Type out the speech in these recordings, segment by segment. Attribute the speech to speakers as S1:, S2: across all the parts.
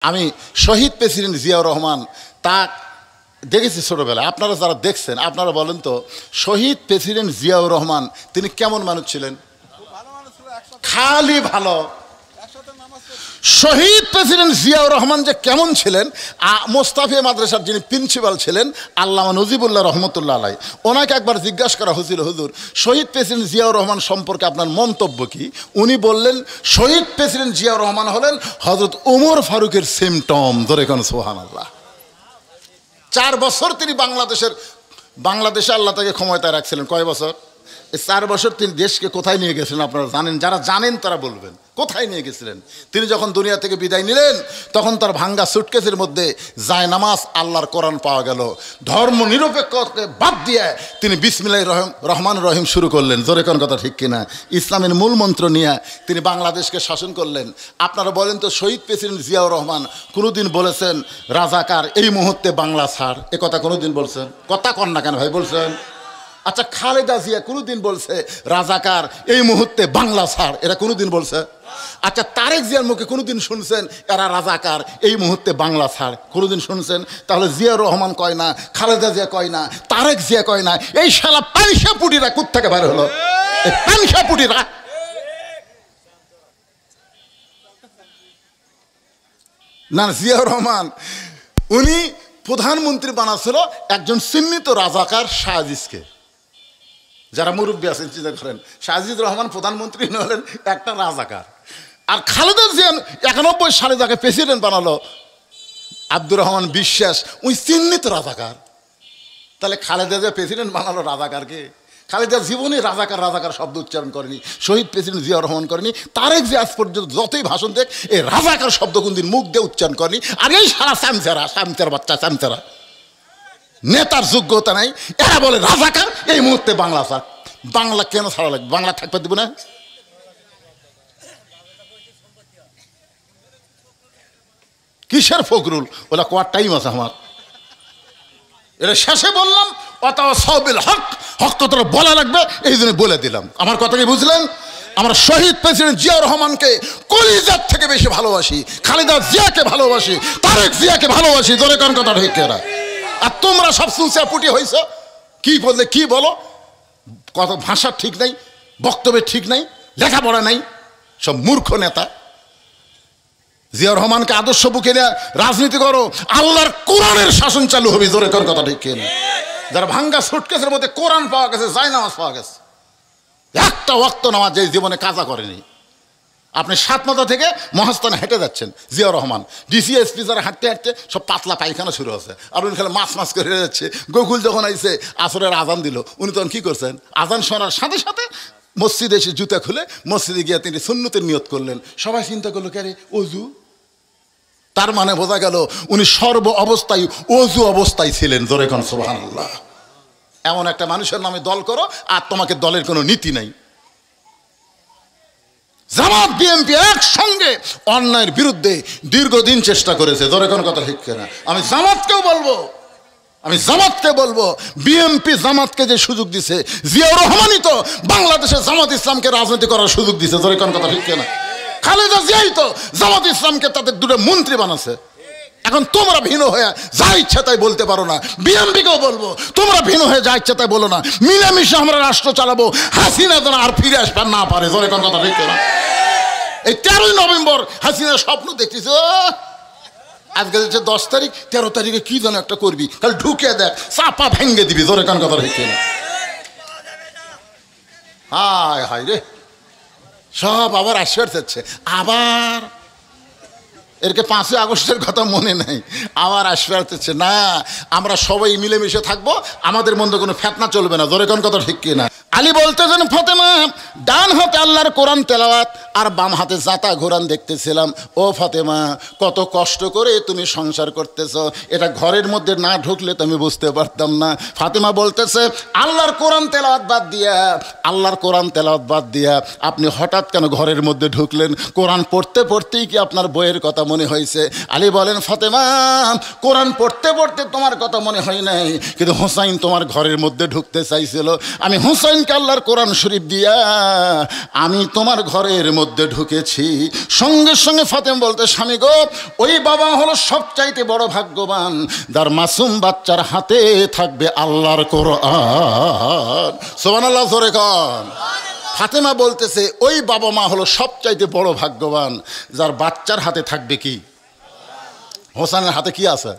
S1: আমি শহীদ প্রেসিডেন্ট জিয়াউর রহমান তা দেখেছি ছোটোবেলায়। আপনারা যারা দেখছেন আপনারা বলেন তো, শহীদ প্রেসিডেন্ট জিয়াউর রহমান তিনি কেমন মানুষ ছিলেন? খালি ভালো। শহীদ প্রেসিডেন্ট জিয়াউর রহমান যে কেমন ছিলেন, মোস্তাফিয়া মাদ্রাসার যিনি প্রিন্সিপাল ছিলেন আল্লামা নজিবুল্লাহ রহমতুল্লাহ আলাই, ওনাকে একবার জিজ্ঞাসা করা হয়েছিল, হুজুর শহীদ প্রেসিডেন্ট জিয়াউর রহমান সম্পর্কে আপনার মন্তব্য কি? উনি বললেন, শহীদ প্রেসিডেন্ট জিয়াউর রহমান হলেন হজরত ওমর ফারুকের সিমটম। ধরে কোন সুবহানাল্লাহ। 4 বছর তিনি বাংলাদেশে আল্লাহ তাকে ক্ষমতায় রাখছিলেন। কয় বছর? এই 4 বছর তিনি দেশকে কোথায় নিয়ে গেছিলেন আপনারা জানেন? যারা জানেন তারা বলবেন কোথায় নিয়ে গেছিলেন। তিনি যখন দুনিয়া থেকে বিদায় নিলেন তখন তার ভাঙ্গা সুটকেসের মধ্যে জায়নামাজ আল্লাহর কোরআন পাওয়া গেল। ধর্ম নিরপেক্ষকে বাদ দিয়ে তিনি বিসমিল্লাহির রহমান রহিম শুরু করলেন। জোরে কোন কথা ঠিক কিনা? ইসলামের মূল মন্ত্র নিয়ে তিনি বাংলাদেশকে শাসন করলেন। আপনারা বলেন তো, শহীদ প্রেসিডেন্ট জিয়াউর রহমান কোনোদিন বলেছেন রাজাকার এই মুহূর্তে বাংলা ছাড়? এ কথা কোনোদিন বলছেন? কথা কন না কেন ভাই? বলছেন? আচ্ছা, খালেদা জিয়া কোনোদিন বলছে রাজাকার এই মুহূর্তে বাংলা ছাড়? এরা কোনোদিন বলছে? আচ্ছা, তারেক জিয়ার মুখে কোনোদিন শুনছেন এরা রাজাকার এই মুহূর্তে বাংলা ছাড়? কোনোদিন শুনছেন? তাহলে জিয়াউর রহমান কয় না, খালেদা জিয়া কয় না, তারেক জিয়া কয় না, এই শালা পানসা পুটিরা কোত্থেকে বের হলো? এই পানসা পুটিরা। না, জিয়াউর রহমান উনি প্রধানমন্ত্রী বানাচ্ছিল একজন চিহ্নিত রাজাকার শাহজিজকে। যারা মুরব্বী আছেন চিন্তা করেন, শাহজিদুর রহমান প্রধানমন্ত্রী হলেন একটা রাজাকার। আর খালেদা জিয়া 91 সালে যাকে প্রেসিডেন্ট বানালো আব্দুর রহমান বিশ্বাস, ওই চিহ্নিত রাজাকার। তাহলে খালেদা জিয়া প্রেসিডেন্ট বানালো রাজাকারকে? খালেদা জীবনে রাজাকার রাজাকার শব্দ উচ্চারণ করেনি, শহীদ প্রেসিডেন্ট জিয়াউর রহমান করেনি, তারেক জিয়া আজ পর্যন্ত যতই ভাষণ দেখ এই রাজাকার শব্দ কোনদিন মুখ দিয়ে উচ্চারণ করেনি। আর এই সারা স্যামচারা বাচ্চা স্যামচারা, নেতার যোগ্যতা নাই, এরা বলে রাজাকার এই মুহূর্তে বাংলা ছাড়। বাংলা কেন ছাড়া লাগবে? বাংলা থাকতে দিব না? কিসের ফখরুল? ওলা কোয়ার টাইম আছে আমার। এটা শেষে বললাম হক কথাটা বলা লাগবে, এই জন্য বলে দিলাম। আমার কথা কি বুঝলেন? আমরা শহীদ প্রেসিডেন্ট জিয়াউর রহমানকে কলিজার থেকে বেশি ভালোবাসি, খালেদা জিয়াকে ভালোবাসি, তারেক জিয়াকে ভালোবাসি। ধরে কোন কথা ঠিক কেনা? আর তোমরা সব সুলসা পুটি হয়েছ, কি বললে কি বলো, কত ভাষা ঠিক নাই, বক্তব্যের ঠিক নাই, লেখাপড়া নাই, সব মূর্খ নেতা। জিয়াউর রহমানকে আদর্শ বুকে নিয়ে রাজনীতি করো, আল্লাহর কোরআনের শাসন চালু হবে। জোরে কোন কথা ঠিক কিনা? যারা ভাঙ্গা সুটকেসের মধ্যে কোরআন পাওয়া গেছে, জায়নামাজ পাওয়া গেছে, একটা ওয়াক্ত নামাজ যে জীবনে কাজা করেনি। আপনি সাতমাথা থেকে মহাস্থানে হেঁটে যাচ্ছেন, জিয়াউর রহমান ডিসিএসপি যারা হাঁটতে হাঁটতে সব পাতলা পায়খানা শুরু হচ্ছে, আর উনি খেলে মাছ করে যাচ্ছে। গোকুল যখন আইসে আসরের আজান দিল, উনি তখন কি করছেন? আজান শোনার সাথে সাথে মসজিদে এসে জুতা খুলে মসজিদে গিয়ে তিনি সুন্নতের নিয়ত করলেন। সবাই চিন্তা করলো, কে রে অজু? তার মানে বোঝা গেল উনি সর্ব অবস্থায় অজু অবস্থায় ছিলেন। জোরে কোন সুবহানাল্লাহ। এমন একটা মানুষের নামে দল করো আর তোমাকে দলের কোনো নীতি নাই। জামাত বিএনপি একসঙ্গে অন্যায়ের বিরুদ্ধে দীর্ঘদিন চেষ্টা করেছে। ধরে কোন কথা ঠিক কিনা? আমি জামাতকে বলবো বিএনপি জামাতকে যে সুযোগ দিছে, জিয়াউর রহমানই তো বাংলাদেশে জামাত ইসলামকে রাজনীতি করার সুযোগ দিছে। ধরে কোন কথা ঠিক কিনা? খালেদা জিয়াই তো জামাত ইসলামকে তাদের 2টা মন্ত্রী বানাচ্ছে। এখন তোমরা ভিন্ন হয়ে যা ইচ্ছা তাই বলতে পারো না। বিএনপিকেও বলবো তোমরা ভিন্ন হয়ে যা ইচ্ছা তাই বলো না, মিলেমিশে আমরা রাষ্ট্র চালাবো, হাসিনা যেন আর ফিরে আসবার না পারে। জোরে কোন কথা ঠিক না? এই 13ই নভেম্বর হাসিনার স্বপ্ন দেখতেছ, আজকে হচ্ছে 10 তারিখ, 13 তারিখে কি যেন একটা করবি, তাহলে ঢুকে দেখ চাপা ভেঙ্গে দিবি। জোরে কোন কথা ঠিক না? হায় হায় রে, সব আবার আসবে যাচ্ছে। আবার এরকে 5ই আগস্টের কথা মনে নাই, আবার আসবে আসতেছে না। আমরা সবাই মিলেমিশে থাকবো, আমাদের মধ্যে কোনো ফেতনা চলবে না। জোরে কোন কথা ঠিক কিনা? আলী বলতেছেন, ফাতেমা ডান হাতে আল্লাহর কোরআন তেলাওয়াত আর বাম হাতে জাতা ঘোরান দেখতেছিলাম। ও ফাতেমা, কত কষ্ট করে তুমি সংসার করতেছ, এটা ঘরের মধ্যে না ঢুকলে তো আমি বুঝতে পারতাম না। ফাতেমা বলতেছে, আল্লাহর কোরআন তেলাওয়াত বাদ দিয়া আপনি হঠাৎ কেন ঘরের মধ্যে ঢুকলেন? কোরআন পড়তে পড়তেই কি আপনার বইয়ের কথা মনে হয়েছে? আলী বলেন, ফাতেমা কোরআন পড়তে পড়তে তোমার কথা মনে হয় নাই, কিন্তু হোসাইন তোমার ঘরের মধ্যে ঢুকতে চাইছিল। আমি হোসাইন হোসেনকে আল্লাহর কোরআন শরীফ দিয়া আমি তোমার ঘরের মধ্যে ঢুকেছি। সঙ্গে সঙ্গে ফাতেমা বলতে, স্বামী গো, ওই বাবা হলো সবচাইতে বড় ভাগ্যবান যার মাসুম বাচ্চার হাতে থাকবে আল্লাহর কোরআন। সুবহানাল্লাহ, জোরে কন। ফাতেমা বলতেছে ওই বাবা মা হলো সবচাইতে বড় ভাগ্যবান যার বাচ্চার হাতে থাকবে কি? হোসেনের হাতে কি আছে?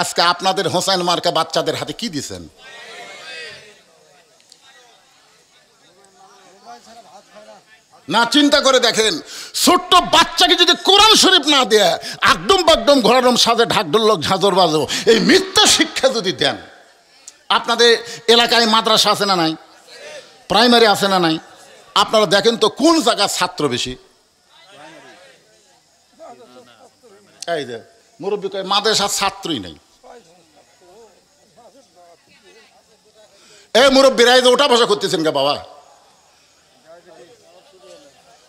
S1: আজকে আপনাদের হোসেন মার্কা বাচ্চাদের হাতে কি দিছেন? না, চিন্তা করে দেখেন, ছোট্ট বাচ্চাকে যদি কোরআন শরীফ না দেয়, একদম বাকদম ঘোরারম সাজে ঢাকঢোলক ঝাঁঝর বাজো, এই মিথ্যা শিক্ষা যদি দেন। আপনাদের এলাকায় মাদ্রাসা আছে না নাই? প্রাইমারি আছে না নাই? আপনারা দেখেন তো কোন জায়গার ছাত্র বেশি? এই যে মুরব্বী কয় মাদ্রাসার ছাত্রই নেই। এই মুরব্বীরা এই যে ওটা বসা করতেছেন কে বাবা?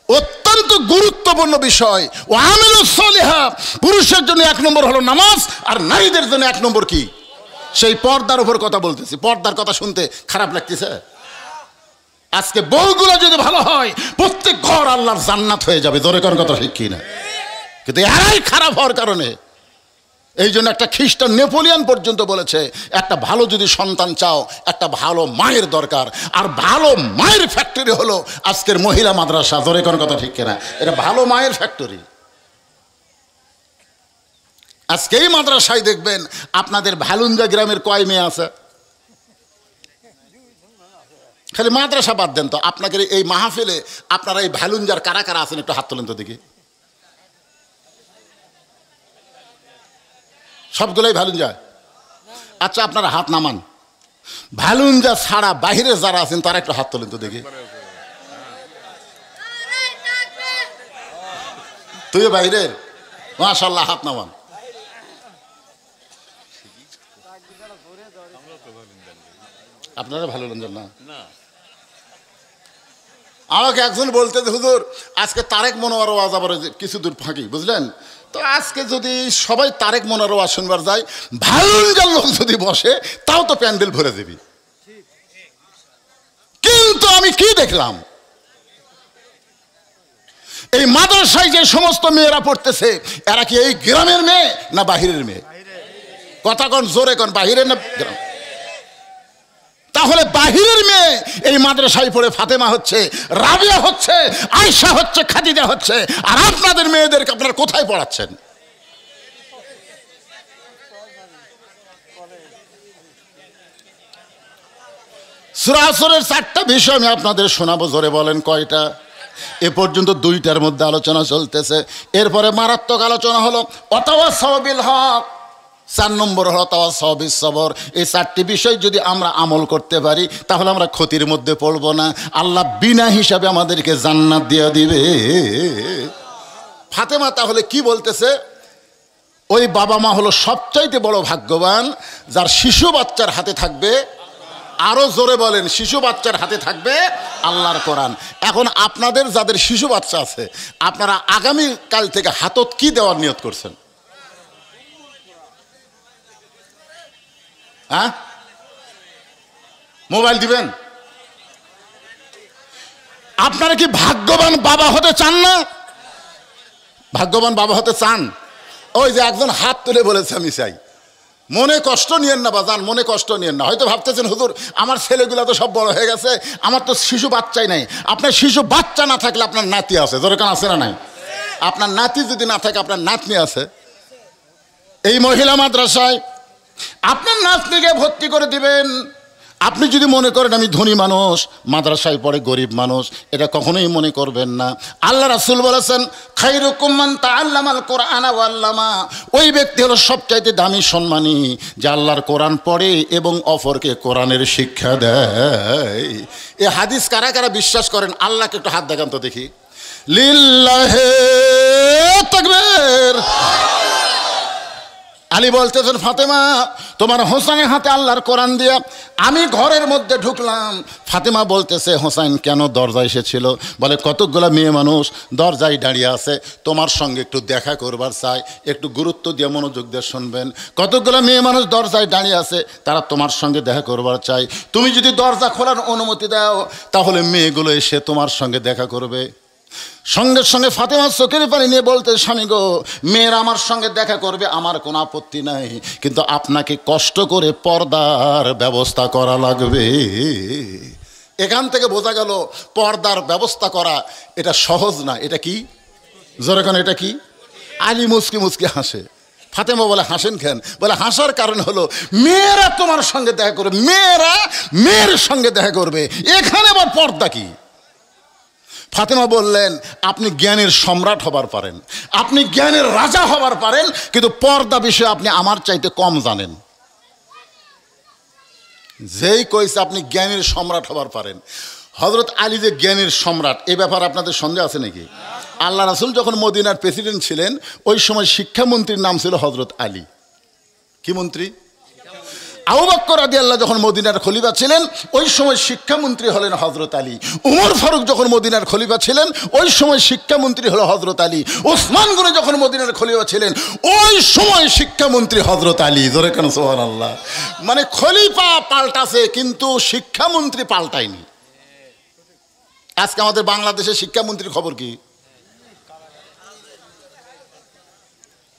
S1: অত্যন্ত গুরুত্বপূর্ণ বিষয়। ও আমিলুস সলিহা, পুরুষের জন্য 1 নম্বর হলো নামাজ, আর নারীদের জন্য 1 নম্বর কি? সেই পর্দার উপর কথা বলতেছি। পর্দার কথা শুনতে খারাপ লাগতেছে? আজকে বউগুলো যদি ভালো হয়, প্রত্যেক ঘর আল্লাহর জান্নাত হয়ে যাবে। জোরে করার কথা ঠিক কিনা? কিন্তু এরাই খারাপ হওয়ার কারণে, এই জন্য একটা খ্রিস্টান নেপোলিয়ান পর্যন্ত বলেছে, একটা ভালো যদি সন্তান চাও, একটা ভালো মায়ের দরকার। আর ভালো মায়ের ফ্যাক্টরি হলো আজকের মহিলা মাদ্রাসা। জোরে করার কথা ঠিক কিনা? এটা ভালো মায়ের ফ্যাক্টরি। আজকে এই মাদ্রাসায় দেখবেন আপনাদের ভালুঞ্জা গ্রামের কয় মেয়ে আছে? খালি মাদ্রাসা বাদ দেন তো, আপনাকে এই মাহফিলে আপনারা এই ভালুঞ্জার কারা কারা আছেন একটু হাত তোলেন তো দেখি। সবগুলোই ভালুঞ্জা? আচ্ছা, আপনারা হাত নামান। ভালুঞ্জা ছাড়া বাহিরে যারা আছেন তারা একটু হাত তোলেন তো দেখি। তুই বাইরের? মাশাআল্লাহ, হাত নামান। আপনারা ভালুঞ্জা না? আমাকে একজন বলতে, হুজুর আজকে তারেক মনোয়ার ওয়াজ আবার কিছু দূর ফাঁকি, বুঝলেন তো, আজকে যদি সবাই তারেক মনোয়ার ওয়াজ শুনবার যায়, ভালুঞ্জার লোক যদি বসে তাও তো প্যান্ডেল ভরে দেবি। কিন্তু আমি কি দেখলাম, এই মাদ্রাসায় যে সমস্ত মেয়েরা পড়তেছে, এরা কি এই গ্রামের মেয়ে না বাহিরের মেয়ে? কথা কন, জোরে কন, বাহিরের না গ্রাম? তাহলে বাহিরের মেয়ে এই মাদ্রাসায় পড়ে ফাতেমা হচ্ছে, রাবিয়া হচ্ছে, আয়েশা হচ্ছে, খাদিজা হচ্ছে, আর আপনাদের মেয়েদেরকে আপনারা কোথায় পড়াচ্ছেন? সূরা আসরের 4টা বিষয় আমি আপনাদের শোনাবো। জোরে বলেন কয়টা? এ পর্যন্ত 2টার মধ্যে আলোচনা চলতেছে। এরপরে মারাত্মক আলোচনা হলো ওয়াতাওয়াসাউ বিল হক। 4 নম্বর হলো তাওয়াসাউ বিস সবর। এই 4টি বিষয় যদি আমরা আমল করতে পারি, তাহলে আমরা ক্ষতির মধ্যে পড়ব না। আল্লাহ বিনা হিসাবে আমাদেরকে জান্নাত দিয়ে দিবে। ফাতেমা তাহলে কি বলতেছে? ওই বাবা মা হলো সবচাইতে বড় ভাগ্যবান যার শিশু বাচ্চার হাতে থাকবে, আরো জোরে বলেন, শিশু বাচ্চার হাতে থাকবে আল্লাহর কোরআন। এখন আপনাদের যাদের শিশু বাচ্চা আছে, আপনারা আগামী কাল থেকে হাতত কি দেওয়ার নিয়ত করছেন? হ্যাঁ, মোবাইল দিবেন? আপনারা কি ভাগ্যবান বাবা হতে চান না? ভাগ্যবান বাবা হতে চান? ওই যে একজন হাত তুলে বলেছে আমি চাই। মনে কষ্ট নিয়েন না বাজান, মনে কষ্ট নিয়েন না। হয়তো ভাবতেছেন হুজুর আমার ছেলেগুলো তো সব বড় হয়ে গেছে, আমার তো শিশু বাচ্চাই নাই। আপনার শিশু বাচ্চা না থাকলে আপনার নাতি আছে। যেরকম আছে না নাই? আপনার নাতি যদি না থাকে আপনার নাতনি আছে। এই মহিলা মাদ্রাসায় আপনার নাতনিকে ভর্তি করে দিবেন। আপনি যদি মনে করেন আমি ধনী মানুষ, মাদ্রাসায় পড়ে গরিব মানুষ, এটা কখনোই মনে করবেন না। আল্লাহ রাসূল বলেছেন খায়রুকুম মান তাআল্লামাল কোরআনা ওয়া আল্লামা। ওই ব্যক্তি হলো সবচাইতে দামি সম্মানী যে আল্লাহর কোরআন পড়ে এবং অপরকে কোরআনের শিক্ষা দেয়। এই হাদিস কারা কারা বিশ্বাস করেন? আল্লাহকে একটু হাত দেখান তো দেখি। লিল্লাহি তাকবীর। আলী বলতেছেন, ফাতেমা তোমার হোসেনের হাতে আল্লাহর কোরআন দিয়া আমি ঘরের মধ্যে ঢুকলাম। ফাতেমা বলতেছে, হোসেন কেন দরজায় এসেছিল? বলে, কতকগুলো মেয়ে মানুষ দরজায় দাঁড়িয়ে আছে, তোমার সঙ্গে একটু দেখা করবার চাই, একটু গুরুত্ব দিয়ে মনোযোগ দিয়ে শুনবেন। কতকগুলো মেয়ে মানুষ দরজায় দাঁড়িয়ে আছে, তারা তোমার সঙ্গে দেখা করবার চাই। তুমি যদি দরজা খোলার অনুমতি দাও তাহলে মেয়েগুলো এসে তোমার সঙ্গে দেখা করবে। সঙ্গে সঙ্গে ফাতেমা চোখের পানি নিয়ে বলতে, স্বামী গো, মেয়েরা আমার সঙ্গে দেখা করবে, আমার কোনো আপত্তি নাই, কিন্তু আপনাকে কষ্ট করে পর্দার ব্যবস্থা করা লাগবে। এখান থেকে বোঝা গেল পর্দার ব্যবস্থা করা এটা সহজ না। এটা কি জোরে কেন? এটা কি? আলী মুচকি মুচকি হাসে। ফাতেমা বলে, হাসেন কেন? বলে, হাসার কারণ হলো মেয়েরা তোমার সঙ্গে দেখা করবে, মেয়েরা মেয়ের সঙ্গে দেখা করবে, এখানে আবার পর্দা কি? ফাতেমা বললেন, আপনি জ্ঞানের সম্রাট হবার পারেন, আপনি জ্ঞানের রাজা হবার পারেন, কিন্তু পর্দা বিষয়ে আপনি আমার চাইতে কম জানেন। যেই কইছে আপনি জ্ঞানের সম্রাট হবার পারেন, হযরত আলী যে জ্ঞানের সম্রাট, এ ব্যাপারে আপনাদের সন্দেহ আছে নাকি? আল্লাহ রাসূল যখন মদিনার প্রেসিডেন্ট ছিলেন, ওই সময় শিক্ষামন্ত্রীর নাম ছিল হযরত আলী। কি মন্ত্রী? আবু বকর রাদিয়াল্লাহু যখন মদিনার খলিফা ছিলেন, ওই সময় শিক্ষামন্ত্রী হলেন হযরত আলী। উমর ফারুক যখন মদিনার খলিফা ছিলেন, ওই সময় শিক্ষামন্ত্রী হলো হযরত আলী। ওসমান গনি যখন মদিনার খলিফা ছিলেন, ওই সময় শিক্ষামন্ত্রী হযরত আলী। জোরে কেন সুবহানাল্লাহ? মানে খলিফা পাল্টাছে কিন্তু শিক্ষামন্ত্রী পাল্টায়নি। আজকে আমাদের বাংলাদেশের শিক্ষামন্ত্রীর খবর কি?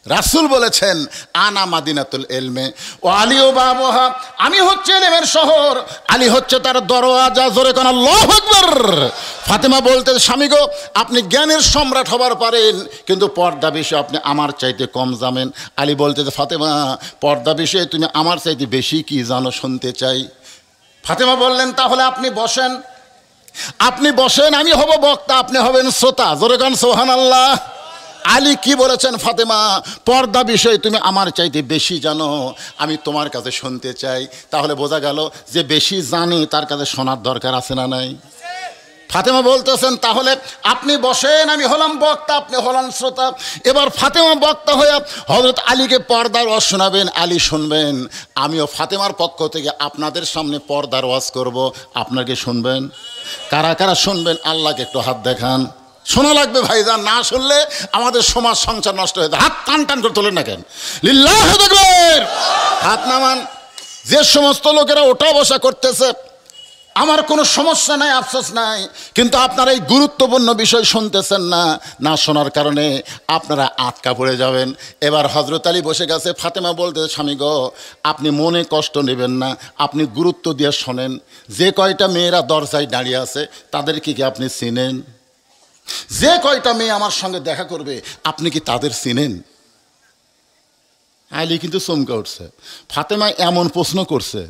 S1: রাসূল বলেছেন, আনা মাদিনাতুল ইলমে ও আলী ও বাবুহা, আমি হচ্ছে ইলমের শহর, আলী হচ্ছে তার দরওয়াজা। জোরে কোন আল্লাহু আকবার। ফাতেমা বলতে, স্বামী গো, আপনি জ্ঞানের সম্রাট হবার পারেন, কিন্তু পর্দা বিষয়ে আপনি আমার চাইতে কম জানেন। আলী বলতে, ফাতেমা পর্দা বিষয়ে তুমি আমার চাইতে বেশি কি জানো, শুনতে চাই। ফাতেমা বললেন, তাহলে আপনি বসেন, আপনি বসেন, আমি হব বক্তা, আপনি হবেন শ্রোতা। জোরে কোন সুবহানাল্লাহ। আলী কি বলেছেন, ফাতেমা পর্দা বিষয়ে তুমি আমার চাইতে বেশি জানো, আমি তোমার কাছে শুনতে চাই। তাহলে বোঝা গেল যে বেশি জানে তার কাছে শোনার দরকার আছে না নাই? ফাতেমা বলতেছেন, তাহলে আপনি বসেন, আমি হলাম বক্তা, আপনি হলেন শ্রোতা। এবার ফাতেমা বক্তা হয়ে হযরত আলীকে পর্দার ওয়াজ শোনাবেন, আলী শুনবেন। আমিও ফাতেমার পক্ষ থেকে আপনাদের সামনে পর্দার ওয়াজ করব, আপনাকে শুনবেন। কারা কারা শুনবেন আল্লাহকে একটু হাত দেখান। শোনা লাগবে ভাইজান, না শুনলে আমাদের সমাজ সংসার নষ্ট হয়ে যায়। হাত টান টান করে তোলেন না কেন? লিল্লাহু তাকবীর। হাত নামান। যে সমস্ত লোকেরা ওঠা বসা করতেছে, আমার কোনো সমস্যা নাই, আফসোস নাই, কিন্তু আপনারা এই গুরুত্বপূর্ণ বিষয় শুনতেছেন না, না শোনার কারণে আপনারা আটকা পড়ে যাবেন। এবার হযরত আলী বসে গেছে। ফাতেমা বলতে, স্বামী গো, আপনি মনে কষ্ট নেবেন না, আপনি গুরুত্ব দিয়ে শোনেন। যে কয়টা মেয়েরা দরজায় দাঁড়িয়ে আছে তাদেরকে কি আপনি চিনেন? যে কয়টা মেয়ে আমার সঙ্গে দেখা করবে আপনি কি তাদের চিনেন? আলী কিন্তু চমকে উঠছে। ফাতেমা এমন প্রশ্ন করছে,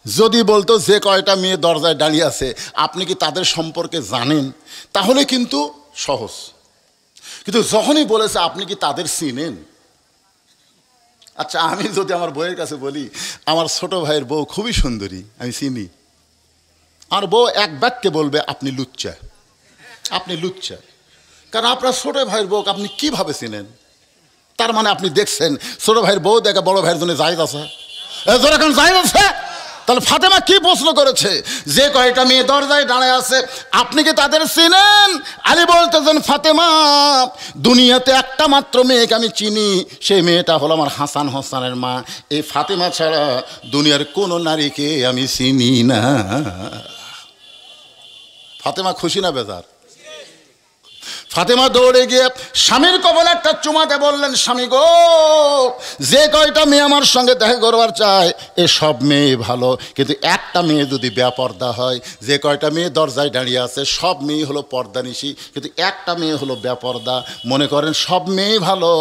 S1: যদি বলতো যে কয়টা মেয়ে দরজায় দাঁড়িয়ে আছে আপনি কি তাদের সম্পর্কে জানেন, তাহলে কিন্তু সহজ। কিন্তু যখনই বলেছে আপনি কি তাদের চিনেন, আচ্ছা আমি যদি আমার বউয়ের কাছে বলি, আমার ছোট ভাইয়ের বউ খুবই সুন্দরী, আমি চিনি, আর বউ এক বাক্যে বলবে, আপনি লুচ্চা, আপনি লুচ্চা। কারণ আপনার ছোট ভাইয়ের বউ আপনি কিভাবে চিনেন? তার মানে আপনি দেখছেন ছোট ভাইয়ের বউ দেখা বড় ভাইয়ের জন্য জায়েজ আছে, এখন জায়েজ আছে। তাহলে ফাতেমা কি প্রশ্ন করেছে, যে কয়টা মেয়ে দরজায় দাঁড়ায় আছে আপনি কি তাদের চিনেন? আলী বলতেছেন, ফাতেমা দুনিয়াতে একটা মাত্র মেয়েকে আমি চিনি, সেই মেয়েটা হলো আমার হাসান হোসেনের মা। এই ফাতেমা ছাড়া দুনিয়ার কোনো নারীকে আমি চিনি না। ফাতেমা খুশি না বেজার? ফাতেমা দৌড়ে গিয়ে স্বামীর কপালে একটা চুমাতে বললেন, স্বামী গো, যে কয়টা মেয়ে আমার সঙ্গে দেখা করবার চায় এ সব মেয়ে ভালো, কিন্তু একটা মেয়ে যদি বেপর্দা হয়, যে কয়টা মেয়ে দরজায় দাঁড়িয়ে আছে সব মেয়ে হলো পর্দানিশী, কিন্তু একটা মেয়ে হলো বেপর্দা। মনে করেন সব মেয়ে ভালো,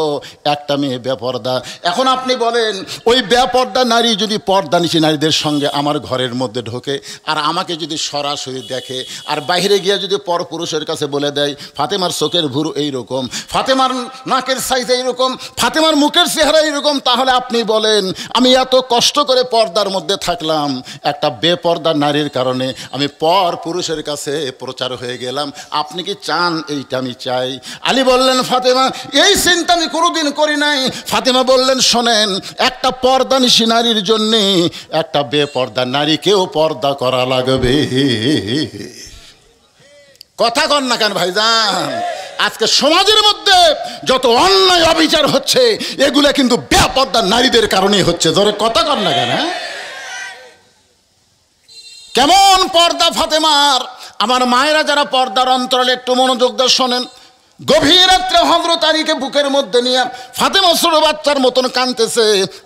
S1: একটা মেয়ে বেপর্দা। এখন আপনি বলেন, ওই বেপর্দা নারী যদি পর্দানিশী নারীদের সঙ্গে আমার ঘরের মধ্যে ঢোকে আর আমাকে যদি সরাসরি দেখে আর বাইরে গিয়ে যদি পরপুরুষের কাছে বলে দেয়, ফাতেমার চোখের ভুরু এইরকম, ফাতেমার নাকের সাইজ এইরকম, ফাতেমার মুখের চেহারা এইরকম, তাহলে আপনি বলেন আমি এত কষ্ট করে পর্দার মধ্যে থাকলাম, একটা বেপর্দা নারীর কারণে আমি পর পুরুষের কাছে প্রচার হয়ে গেলাম, আপনি কি চান এইটা আমি চাই? আলী বললেন ফাতেমা এই চিন্তা আমি কোনোদিন করি নাই। ফাতেমা বললেন শোনেন, একটা পর্দানিশী নারীর জন্যে একটা বেপর্দা নারীকেও পর্দা করা লাগবে। কথা কন না কেন ভাইজান? আজকে সমাজের মধ্যে যত অন্যায় অবিচার হচ্ছে এগুলো কিন্তু বেপর্দা নারীদের কারণেই হচ্ছে। জোরে কথা কন না কেন? কেমন পর্দা ফাতেমার! আমার মায়েরা যারা পর্দার অন্তরালে একটু মনোযোগ দিয়ে শোনেন। গভীর রাত্রে হযরত আলীকে বুকের মধ্যে নিয়ে ফাতেমা ছোট বাচ্চার মতন কাঁদতেছে।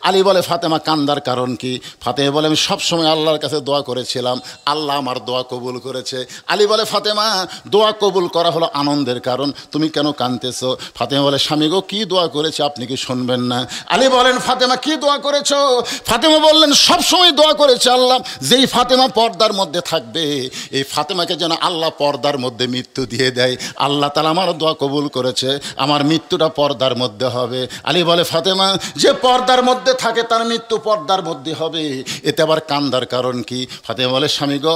S1: আলী বলে ফাতেমা কান্দার কারণ কি? ফাতেমা বলে আমি সবসময় আল্লাহর কাছে দোয়া করেছিলাম, আল্লাহ আমার দোয়া কবুল করেছে। আলী বলে ফাতেমা দোয়া কবুল করা হলো আনন্দের কারণ, তুমি কেন কাঁদতেছো? ফাতেমা বলে স্বামী গো কি দোয়া করেছে আপনি কি শুনবেন না? আলী বলেন ফাতেমা কি দোয়া করেছো? ফাতেমা বললেন সবসময় দোয়া করেছে আল্লাহ যেই ফাতেমা পর্দার মধ্যে থাকবে এই ফাতেমাকে যেন আল্লাহ পর্দার মধ্যে মৃত্যু দিয়ে দেয়। আল্লাহ তাআলা আমার দোয়া কবুল করেছে, আমার মৃত্যুটা পর্দার মধ্যে হবে। আলী বলে ফাতেমা যে পর্দার মধ্যে থাকে তার মৃত্যু পর্দার মধ্যে হবে, এতে আবার কান্দার কারণ কি? ফাতেমা বলে স্বামী গো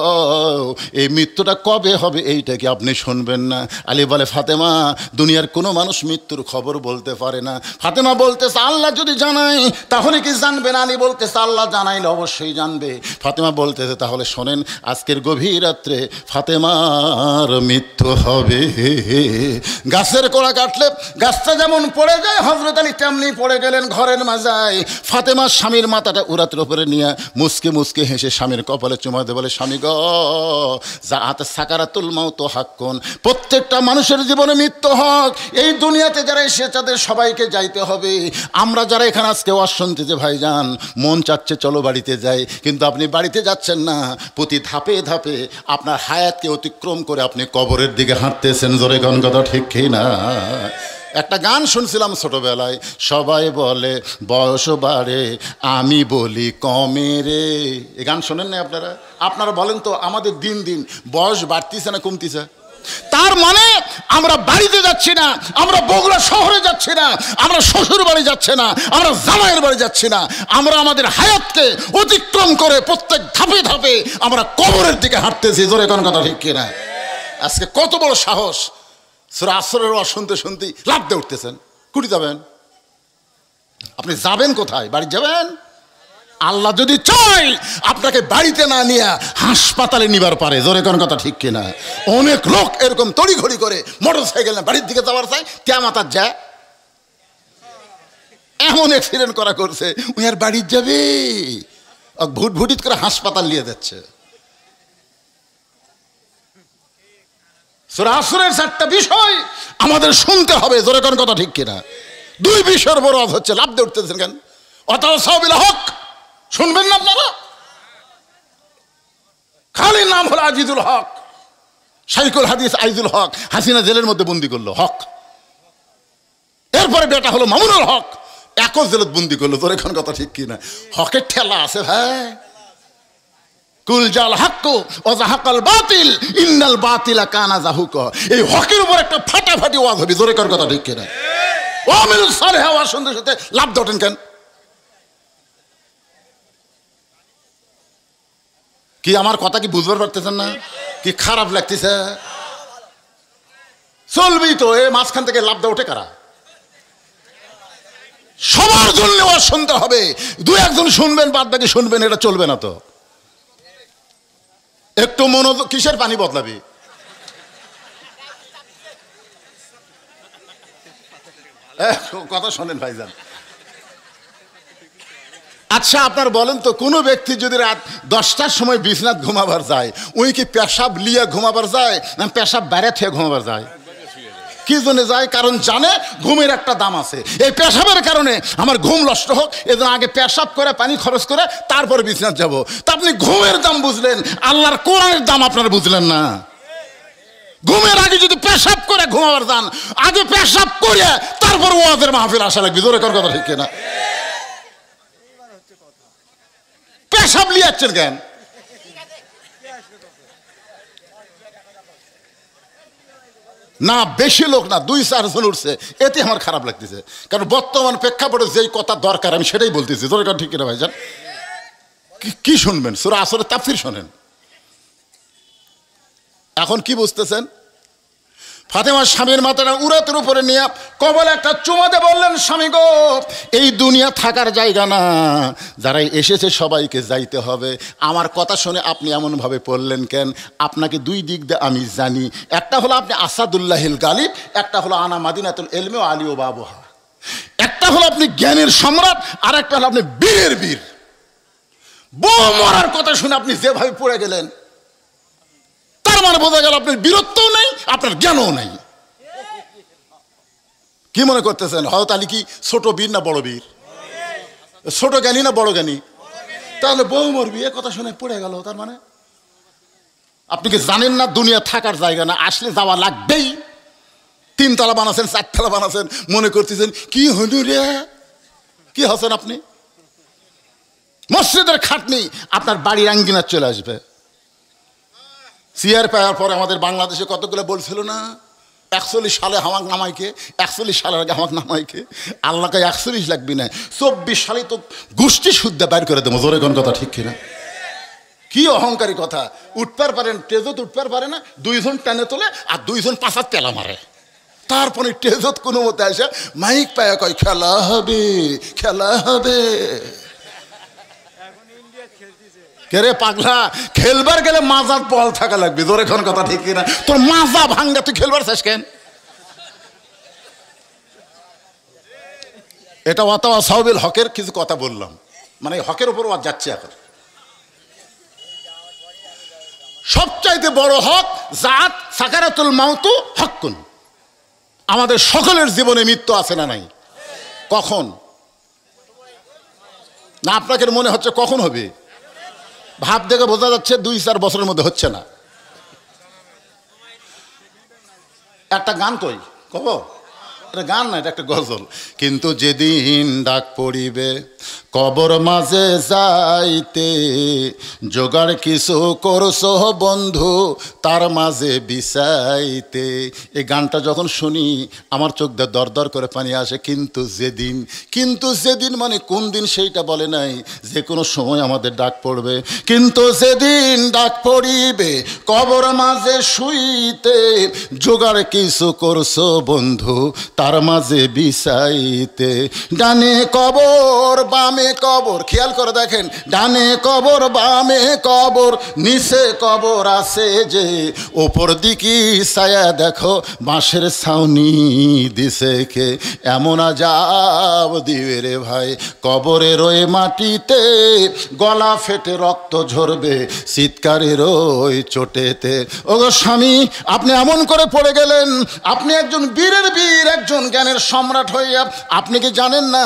S1: এই মৃত্যুটা কবে হবে এইটা কি আপনি শুনবেন না? আলী বলে ফাতেমা দুনিয়ার কোনো মানুষ মৃত্যুর খবর বলতে পারে না। ফাতেমা বলতেছে আল্লাহ যদি জানায় তাহলে কি জানবে না? আলী বলতেছে আল্লাহ জানাইলে অবশ্যই জানবে। ফাতেমা বলতেছে তাহলে শোনেন আজকের গভীর রাত্রে ফাতেমার মৃত্যু হবে। গাছের কোড়া কাটলে গাছটা যেমন পড়ে যায় হযরত আলী তেমনি পড়ে গেলেন ঘরের মাজায়। ফাতেমার স্বামীর মাথাটা উরাতের উপরে নিয়ে মুসকে মুসকে হেসে স্বামীর কপালে চুমা দিয়ে বলে স্বামী গো যাআত সাকারাতুল মাউত হাক্কুন, প্রত্যেকটা মানুষের জীবনে মৃত্যু হক। এই দুনিয়াতে যারা এসে তাদের সবাইকে যাইতে হবে। আমরা যারা এখানে আজকে ওয়াজ শুনতেছি ভাইজান মন চাচ্ছে চলো বাড়িতে যাই, কিন্তু আপনি বাড়িতে যাচ্ছেন না, প্রতি ধাপে ধাপে আপনার হায়াতকে অতিক্রম করে আপনি কবরের দিকে হাঁটতেছেন। জোরে গান কথা ঠিক কি না? একটা গান শুনছিলাম ছোটবেলায়, সবাই বলে বয়স বাড়ে আমি বলি কমে রে। এই গান শোনেন না আপনারা? আপনারা বলেন তো আমাদের দিন দিন বয়স বাড়তিছে না কমতিছে? তার মানে আমরা বাড়িতে যাচ্ছি না, আমরা বগুড়া শহরে যাচ্ছি না, আমরা শ্বশুর বাড়ি যাচ্ছি না, আমরা জামাইয়ের বাড়ি যাচ্ছি না, আমরা আমাদের হায়াতকে অতিক্রম করে প্রত্যেক ধাপে ধাপে আমরা কবরের দিকে হাঁটতেছি। জোরে কোন কথা ঠিক কিনা? আজকে কত বড় সাহস! সূরা আসরের ওয়াজ শুনতে শুনতে লাফ দিয়ে উঠতেছেন। কুটি যাবেন? আপনি যাবেন কোথায়? বাড়ি যাবেন? আল্লাহ যদি চায় আপনাকে বাড়িতে না নিয়ে হাসপাতালে নিবার পারে। জোরে কোন কথা ঠিক কিনা? অনেক লোক এরকম তড়িঘড়ি করে মোটর সাইকেল না বাড়ির দিকে যাওয়ার চাই, কিয়ামত যায় এমন অ্যাক্সিডেন্ট করা করছে উনি আর বাড়ি যাবে ভুট ভুটিত করে হাসপাতাল নিয়ে যাচ্ছে। সূরা আসরের 4টা বিষয় আমাদের শুনতে হবে। জোরে কোন কথা ঠিক কিনা? 2 বিষয়ের বড় হচ্ছে লাভ দিয়ে উঠতেছেন কেন? ওয়াতাওয়াসাউ বিল হক শুনবেন না আপনারা? খালি নাম হলো আজিজুল হক, শাইখুল হাদিস আইজুল হক। হাসিনা জেলের মধ্যে বন্দি করলো হক, এরপরে বেটা হলো মামুনুল হক, একই জেলত বন্দি করলো। তোর এখন কথা ঠিক কিনা? হকের ঠেলা আছে ভাই। কুল জাল হাক্কু ওয়া যাহাকাল বাতিল ইন্নাল বাতিলা কানা যাহুকা। এই হকের উপর একটা ফাটাফাটি ওয়াজ হবে। জোরে কর কথা ঠিক কিনা? ও আমিলুস সালেহ ওয়াজ শুনতে শুনতে লাভ দটেন কেন? কি আমার কথা কি বুঝবার পারতেছেন না? কি খারাপ লাগতেছে? চলবি তো এ মাঝখান থেকে লাভ দেওয়া ওঠে কারা? সবার জন্য ওয়াজ শুনতে হবে। 2-1 জন শুনবেন বাদ বাকি শুনবেন, এটা চলবে না তো। একটু মনোযোগ। কিসের পানি বদলাবি? কথা শোনেন ভাইজান। আচ্ছা আপনার বলেন তো কোনো ব্যক্তি যদি রাত 10টার সময় বিছনাত ঘুমাবার যায় ওই কি পেশাব লিয়া ঘুমাবার যায় না পেশাব বাইরে থেকে ঘুমাবার যায়? কি জন্য যায়? কারণ জানে ঘুমের একটা দাম আছে। এই পেশাবের কারণে আমার ঘুম নষ্ট হোক এজন্য আগে পেশাব করে পানি খরচ করে তারপরে বিছনাত যাব। তা আপনি ঘুমের দাম বুঝলেন, আল্লাহর কোরআনের দাম আপনারা বুঝলেন না। ঘুমের আগে যদি পেশাব করে ঘুমাবার যান, আগে পেশাব করে তারপর ওয়াজের মাহফিল আসা লাগবে। জোরে কর কথা ঠিক কিনা? পেশাব লিয়াচ্ছেন কেন? না বেশি লোক না, 2-4 জন উঠছে, এতে আমার খারাপ লাগতেছে। কারণ বর্তমান প্রেক্ষাপটে যেই কথা দরকার আমি সেটাই বলতেছি। দরকার ঠিক কিনা ভাইজান? কি শুনবেন? সূরা আসরের তাফসীর শোনেন। এখন কি বুঝতেছেন? ফাতেমার স্বামীর মাথাটা উরাতের উপরে নিয়ে কবলে একটা চুমাতে বললেন, স্বামী গো, এই দুনিয়া থাকার জায়গা না, যারাই এসেছে সবাইকে যাইতে হবে। আমার কথা শুনে আপনি এমনভাবে পড়লেন কেন? আপনাকে 2 দিক দিয়ে আমি জানি। একটা হলো আপনি আসাদুল্লাহিল গালিব, একটা হলো আনা মাদিনাতুল ইলমি ওয়া আলী ওয়া বাবুহা। একটা হলো আপনি জ্ঞানের সম্রাট, আর একটা হলো আপনি বীরের বীর। বউ মরার কথা শুনে আপনি যেভাবে পড়ে গেলেন, তার মানে বোঝা গেল আপনার বীরত্বও নেই, আপনার জ্ঞানও নেই। কি মনে করতেছেন হযরত আলী কি ছোট বীর না বড় বীর? ছোট জ্ঞানী না বড় জ্ঞানী? তাহলে বউ মরবি এ কথা শুনে পড়ে গেল। তার মানে আপনি কি জানেন না দুনিয়া থাকার জায়গা না, আসলে যাওয়া লাগবেই। 3 তলা বানাচ্ছেন, 4 তলা বানাচ্ছেন, মনে করতেছেন কি হইল রে? কি হচ্ছেন আপনি? মসজিদের খাটনি আপনার বাড়ির আঙ্গিনা চলে আসবে। চেয়ার পাওয়ার পরে আমাদের বাংলাদেশে কতগুলো বলছিল না, 41 সালে হামাক নামাইকে, 41 সালের আগে হামাক নামাইকে। আল্লাহকে 41 লাগবি না, 24 সালে তো গোষ্ঠী শুদ্ধ বাইর করে দেবো। জোরে কোন কথা ঠিক কিনা? কি অহংকারী কথা! উঠপার পারেন, টেজত উঠপার পারে না, 2 জন টানে তোলে আর 2 জন পাশার তেলা মারে। তারপরে টেজত কোনো মতে আসে মাইক পায়া কয় খেলা হবে, খেলা হবে। কেরে পাগলা, খেলবার গেলে মাজার বল থাকা লাগবে। জোরে কোন কথা ঠিক কিনা? তোর মাজা ভাঙ্গা, তুই খেলবার চাস কেন? এটা ওয়াতাওয়া সাওবিল হকের কিছু কথা বললাম, মানে হকের উপর ওয়াজ যাচ্ছে। এখন সবচাইতে বড় হক জাত সাকারাতুল মাউতু হক্কুন। আমাদের সকলের জীবনে মৃত্যু আছে না নাই? কখন না আপনাকে মনে হচ্ছে কখন হবে? ভাব দেখে বোঝা যাচ্ছে 2-4 বছরের মধ্যে হচ্ছে না। একটা গান কই কব, এটা গান না, এটা একটা গজল। কিন্তু যেদিন ডাক পড়িবে কবর মাঝে যাইতে, জোগাড় কিছু করছো বন্ধু তার মাঝে বিছাইতে। এই গানটা যখন শুনি আমার চোখ দিয়ে দর দর করে পানি আসে। কিন্তু যেদিন, কিন্তু যেদিন মানে কোন দিন সেইটা বলে নাই, যে কোনো সময় আমাদের ডাক পড়বে। কিন্তু যেদিন ডাক পড়িবে কবর মাঝে শুইতে, জোগাড় কিছু করছো বন্ধু তার মাঝে বিছাইতে। ডানে কবর বামে কবর, খেয়াল করে দেখেন, ডানে কবর বামে কবর, নিচে কবর আছে যে, ওপর দিকে ছায়া দেখো বাঁশের ছাউনি দিছে কে। এমন আজাব দিবে রে ভাই কবরের ওই মাটিতে, গলা ফেটে রক্ত ঝরবে চিৎকারের ওই চোটেতে। ওগো স্বামী, আপনি এমন করে পড়ে গেলেন, আপনি একজন বীরের বীর, একজন জ্ঞানের সম্রাট হইয়া আপনি কি জানেন না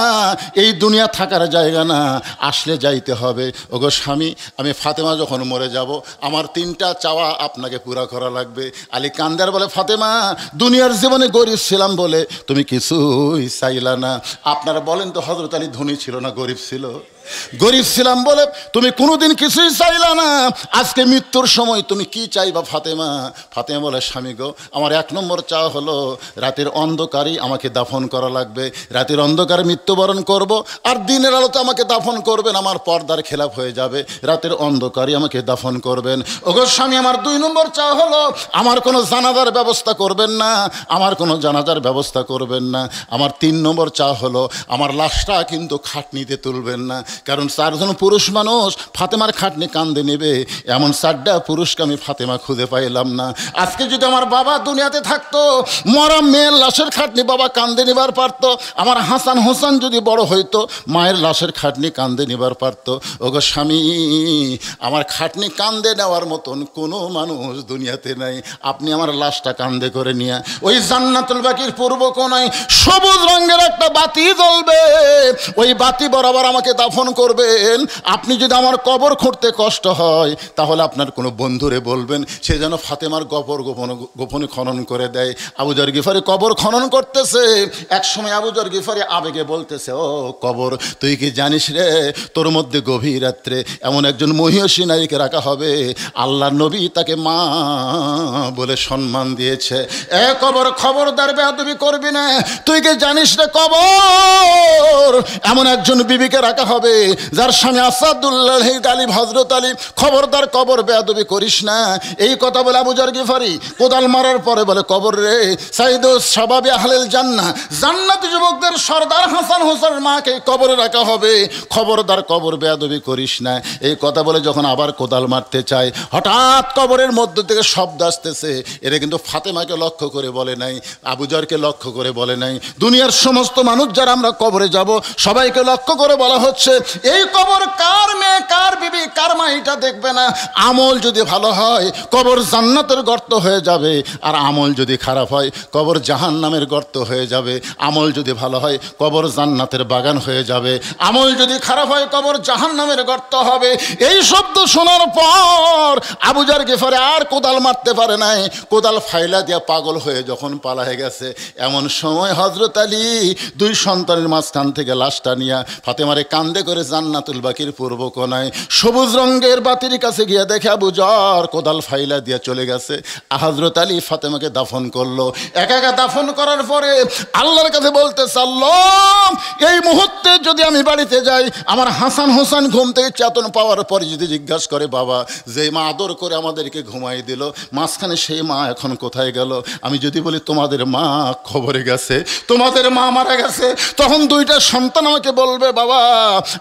S1: এই দুনিয়া থাকার জায়গা না, আসলে যাইতে হবে। ওগো স্বামী, আমি ফাতেমা যখন মরে যাব আমার 3টা চাওয়া আপনাকে পুরা করা লাগবে। আলী কান্দার বলে, ফাতেমা, দুনিয়ার জীবনে গরিব ছিলাম বলে তুমি কিছুই চাইলা না। আপনারা বলেন তো হযরত আলী ধনী ছিল না গরিব ছিল? গরিব ছিলাম বলে তুমি কোনোদিন কিছুই চাইলা না। আজকে মৃত্যুর সময় তুমি কি চাইবা ফাতেমা? ফাতেমা বলে, স্বামী গো, আমার 1 নম্বর চাওয়া হলো রাতের অন্ধকারেই আমাকে দাফন করা লাগবে। রাতের অন্ধকারে মৃত্যুবরণ করব, আর দিনের আলোতে আমাকে দাফন করবেন, আমার পর্দার খেলাপ হয়ে যাবে। রাতের অন্ধকারেই আমাকে দাফন করবেন। ওগো স্বামী, আমার 2 নম্বর চাওয়া হলো আমার কোনো জানাজার ব্যবস্থা করবেন না, আমার কোনো জানাজার ব্যবস্থা করবেন না। আমার 3 নম্বর চাওয়া হলো আমার লাশটা কিন্তু খাটনিতে তুলবেন না, কারণ 4 জন পুরুষ মানুষ ফাতেমার খাটনি কান্দে নেবে, এমন 4টা পুরুষকে আমি ফাতেমা খুঁজে পাইলাম না। আজকে যদি আমার বাবা দুনিয়াতে থাকতো, মরা মেয়ের লাশের খাটনি বাবা কান্দে নিবার পারতো। আমার হাসান হোসেন যদি বড় হইতো, মায়ের লাশের খাটনি কান্দে নিবার পারতো। ওগো স্বামী, আমার খাটনি কান্দে নেওয়ার মতন কোনো মানুষ দুনিয়াতে নাই। আপনি আমার লাশটা কান্দে করে নিয়ে ওই জান্নাতুল বাকির পূর্ব কোণায় সবুজ রঙের একটা বাতি জ্বলবে, ওই বাতি বরাবর আমাকে দাফন করবেন। আপনি যদি আমার কবর খুঁড়তে কষ্ট হয়, তাহলে আপনার কোনো বন্ধুরে বলবেন সে যেন ফাতেমার কবর গোপনে খনন করে দেয়। আবু যর গিফারি কবর খনন করতেছে, এক সময় আবু যর গিফারি আবেগে বলতেছে, ও কবর, তুই কি জানিস রে তোর মধ্যে গভীর রাত্রে এমন একজন মহিষী নারীকে রাখা হবে, আল্লাহর নবী তাকে মা বলে সম্মান দিয়েছে। এ কবর, খবরদার বেয়াদবি করবি না। তুই কি জানিস রে কবর এমন একজন বিবিকে রাখা হবে যার স্বামী আসাদুল্লাহ আলী, হযরত আলী। খবরদার কবর বেয়াদবি করিস না। এই কথা বলে আবু যর গিফারি কোদাল মারার পরে বলে, কবর রে সাইদুস শাবাবি আহলিল জান্নাহ, জান্নাতি যুবকদের সর্দার হাসান হোসেনের মাকে কবরে রাখা হবে। খবরদার কবর বেয়াদবি করিস না। এই কথা বলে যখন আবার কোদাল মারতে চায়, হঠাৎ কবরের মধ্য থেকে শব্দ আসতেছে। এরা কিন্তু ফাতেমাকে লক্ষ্য করে বলে নাই, আবু যরকে লক্ষ্য করে বলে নাই, দুনিয়ার সমস্ত মানুষ যারা আমরা কবরে যাব সবাইকে লক্ষ্য করে বলা হচ্ছে, এই কবর কার মেয়ে, কার বিবি, কার মা এটা দেখবে না। আমল যদি ভালো হয় কবর জান্নাতের গর্ত হয়ে যাবে, আর আমল যদি খারাপ হয় কবর জাহান্নামের গর্ত হয়ে যাবে। আমল যদি ভালো হয় কবর জান্নাতের বাগান হয়ে যাবে, আমল যদি খারাপ হয় কবর জাহান্নামের গর্ত হবে। এই শব্দ শোনার পর আবু যর গিফারি আর কোদাল মারতে পারে নাই, কোদাল ফাইলা দিয়া পাগল হয়ে যখন পালায়ে গেছে, এমন সময় হযরত আলী দুই সন্তানের মাঝখান থেকে লাশটা নিয়ে ফাতেমারে কান্দে করে জান্নাতুল বাকির পূর্ব কোনায় সবুজ রঙের বাতির কাছে গিয়ে দেখে আবু যর কোদাল ফাইলা দিয়ে চলে গেছে। হযরত আলী ফাতেমাকে দাফন করলো। একা একা দাফন করার পরে আল্লাহর কাছে বলতেছে, আল্লাহ এই মুহূর্তে যদি আমি বাড়িতে যাই, আমার হাসান হোসেন ঘুম থেকে চেতন পাওয়ার পরে যদি জিজ্ঞাসা করে, বাবা যে মা আদর করে আমাদেরকে ঘুমাই দিল, মাঝখানে সেই মা এখন কোথায় গেল? আমি যদি বলি তোমাদের মা খবরে গেছে, তোমাদের মা মারা গেছে, তখন দুইটা সন্তান আমাকে বলবে, বাবা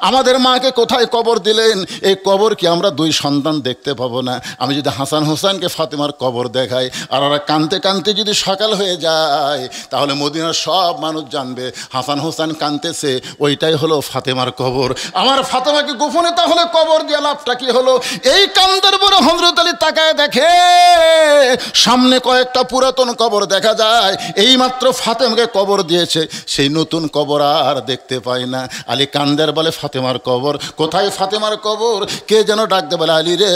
S1: আমাদের মাকে কোথায় কবর দিলেন? এই কবর কি আমরা দুই সন্তান দেখতে পাবো না? আমি যদি হাসান হোসেনকে ফাতেমার কবর দেখাই আর ওরা কাঁদতে কাঁদতে যদি সকাল হয়ে যায়, তাহলে মদিনার সব মানুষ জানবে হাসান হোসেন কাঁদতেছে, ওইটাই হলো ফাতেমার কবর। আমার ফাতেমাকে গোপনে তাহলে কবর দিয়ে লাভটা কি হলো? এই কান্দের পরে হযরত আলী তাকায় দেখে সামনে কয়েকটা পুরাতন কবর দেখা যায়। এইমাত্র ফাতেমাকে কবর দিয়েছে, সেই নতুন কবর আর দেখতে পায় না। আলী কান্দের বলে, ফাতেমার কবর কোথায়? ফাতেমার কবর। কে যেন ডাকতে বলে, আলী রে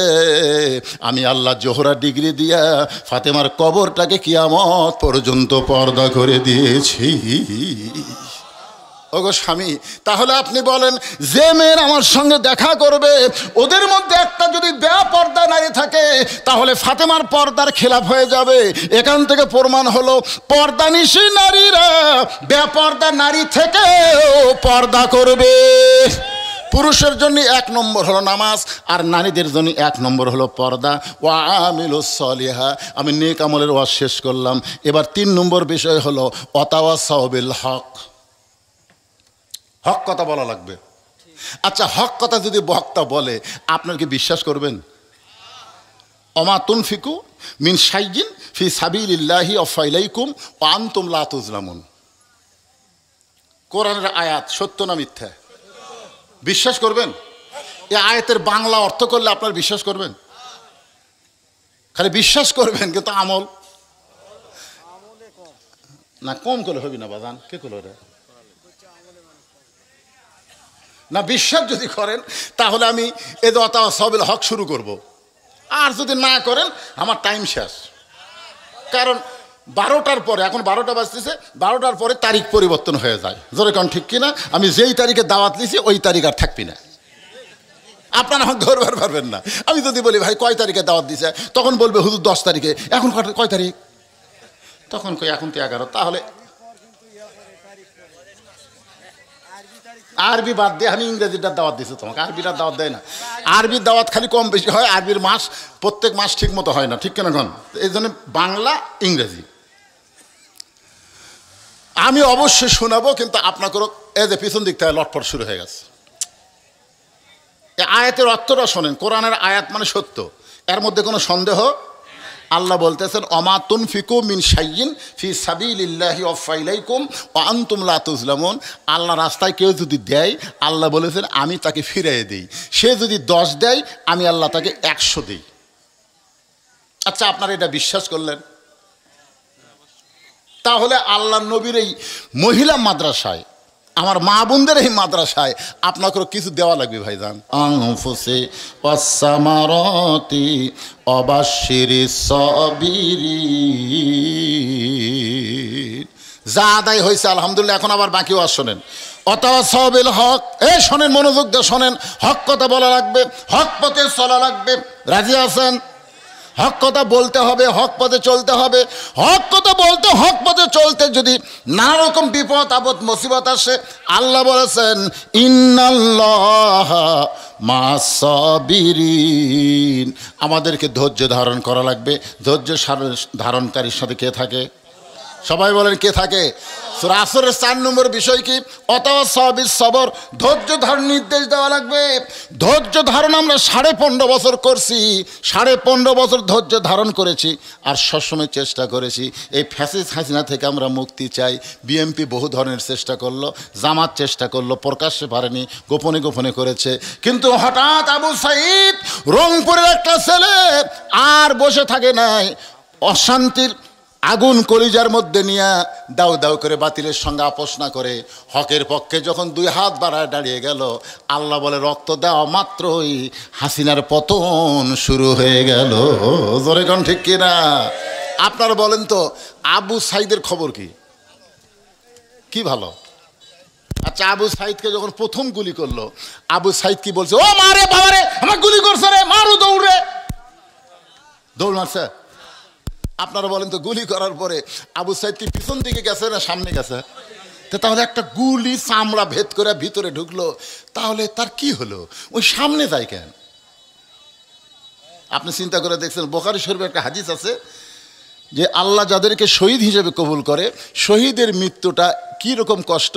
S1: আমি আল্লাহ জোহরা ডিগ্রি দিয়া ফাতেমার কবরটাকে কিয়ামত পর্যন্ত পর্দা করে দিয়েছি। ওগো স্বামী, তাহলে আপনি বলেন, যে মেয়ের আমার সঙ্গে দেখা করবে ওদের মধ্যে একটা যদি বেপর্দা নারী থাকে, তাহলে ফাতেমার পর্দার খেলাফ হয়ে যাবে। এখান থেকে প্রমাণ হলো পর্দানিশী নারীরা বেপর্দা নারী থেকেও পর্দা করবে। পুরুষের জন্য 1 নম্বর হলো নামাজ, আর নারীদের জন্য 1 নম্বর হলো পর্দা। ওয়া আমিলুস সলিহা। আমি নেক আমলের ওয়াজ শেষ করলাম। এবার 3 নম্বর বিষয় হলো ওয়াতাওয়াসাউ বিল হক। হক কথা বলা লাগবে। আচ্ছা, হক কথা যদি বক্তা বলে আপনার কি বিশ্বাস করবেন? ওমা তুনফিকু মিন শাইইন ফি সাবিলিল্লাহি আফাইলাইকুম ওয়া আনতুম লা তুজলামুন। কোরআনের আয়াত, সত্য না মিথ্যা? বিশ্বাস করবেন? এই আয়াতের বাংলা অর্থ করলে আপনার বিশ্বাস করবেন? খালি বিশ্বাস করবেন, কিন্তু আমল না। কম করলে হবে না বাজান, কে করলো রে না? বিশ্বাস যদি করেন তাহলে আমি এ ওয়াতাওয়াসাউল হক শুরু করব, আর যদি না করেন আমার টাইম শেষ। কারণ 12টার পরে, এখন 12টা বাজতেছে, 12টার পরে তারিখ পরিবর্তন হয়ে যায়। জোরে কারণ ঠিক কিনা? আমি যেই তারিখে দাওয়াত নিয়েছি ওই তারিখ আর থাকবি না। আপনারা আমাকে ধরবার পারবেন না। আমি যদি বলি ভাই কয় তারিখে দাওয়াত দিছে, তখন বলবে হুজুর 10 তারিখে। এখন কয় তারিখ? তখন কই এখন তো 11। তাহলে আরবি বাদ দিয়ে আমি ইংরেজিটার দাওয়াত দিছি তোমাকে, আরবিটার দাওয়াত দেয় না। আরবির দাওয়াত খালি কম বেশি হয়, আরবির মাস প্রত্যেক মাস ঠিক মতো হয় না, ঠিক কেন? এখন এই জন্য বাংলা ইংরেজি আমি অবশ্যই শোনাবো, কিন্তু আপনাকেও এই যে পিছন দিক থেকে লটপট শুরু হয়ে গেছে। এই আয়াতের অর্থটা শোনেন। কোরআনের আয়াত মানে সত্য, এর মধ্যে কোনো সন্দেহ। আল্লাহ বলতেছেন, ওমা তুনফিকু মিন শাইইন ফি সাবিলিল্লাহি ওয়াফাইলাইকুম ওয়া আনতুম লা তুজলামুন। আল্লাহ রাস্তায় কেউ যদি দেয়, আল্লাহ বলেছেন আমি তাকে ফিরিয়ে দিই। সে যদি 10 দেয়, আমি আল্লাহ তাকে 100 দিই। আচ্ছা, আপনারা এটা বিশ্বাস করলেন? তাহলে আল্লাহ নবীর এই মহিলা মাদ্রাসায়, আমার মা বোনদের এই মাদ্রাসায় আপনাকে কিছু দেওয়া লাগবে ভাইজান। আনফুসে ওয়াসসামারাতি ওয়াবাশশিরিস সাবিরিন যা আদায় হয়েছে আলহামদুলিল্লাহ, এখন আবার বাকিও আর শোনেন। অতাওয়াসাউ বিল হক, এই শোনেন, মনোযোগ দিয়ে শোনেন, হক কথা বলা লাগবে, হক পথে চলা লাগবে। রাজি আছেন? হক কথা বলতে হবে, হক পথে চলতে হবে। হক কথা বলতে, হক পথে চলতে যদি নানা রকম বিপদ আপদ মুসিবত আসে, আল্লাহ বলেছেন ইন্নাল্লাহা মা'আস সাবিরিন, আমাদেরকে ধৈর্য ধারণ করা লাগবে। ধৈর্য ধারণকারীর সাথে কে থাকে? সবাই বলেন কে থাকে? সূরা আসরের 4 নম্বর বিষয় কি? অতাওয়াসাউ বিস সবর, ধৈর্য ধারণ নির্দেশ দেওয়া লাগবে। ধৈর্য ধারণ আমরা 15.5 বছর করছি, 15.5 বছর ধৈর্য ধারণ করেছি, আর সবসময় চেষ্টা করেছি এই ফ্যাসিস্ট হাসিনা থেকে আমরা মুক্তি চাই। বিএনপি বহু ধরনের চেষ্টা করলো, জামাত চেষ্টা করলো, প্রকাশ্যে পারেনি, গোপনে গোপনে করেছে। কিন্তু হঠাৎ আবু সাঈদ রংপুরের একটা ছেলে আর বসে থাকে নাই, অশান্তির আগুন কলিজার মধ্যে নিয়ে দাউ দাউ করে বাতিলের সঙ্গে আপোষ না করে হকের পক্ষে যখন 2 হাত বাড়ায় দাঁড়িয়ে গেল, আল্লাহ বলে রক্ত দেওয়া মাত্রই হাসিনার পতন শুরু হয়ে গেল। জোরে কোন ঠিক কিনা? আপনারা বলেন তো আবু সাঈদের খবর কি? কি ভালো? আচ্ছা, আবু সাঈদকে যখন প্রথম গুলি করলো, আবু সাঈদ কি বলছে? ও মারে বাবারে, আমার গুলি করছে রে, মারু দৌড়ে। দৌড় মারছে। আপনারা বলেন তো গুলি করার পরে আবু সাঈদ কি পিছন দিকে গেছে না সামনে গেছে? তাহলে একটা গুলি চামড়া ভেদ করে ভিতরে ঢুকলো, তাহলে তার কি হলো? ওই সামনে যায় কেন? আপনি চিন্তা করে দেখছেন, বুখারী শরীফে একটা হাদিস আছে যে আল্লাহ যাদেরকে শহীদ হিসেবে কবুল করে, শহীদের মৃত্যুটা কি রকম কষ্ট,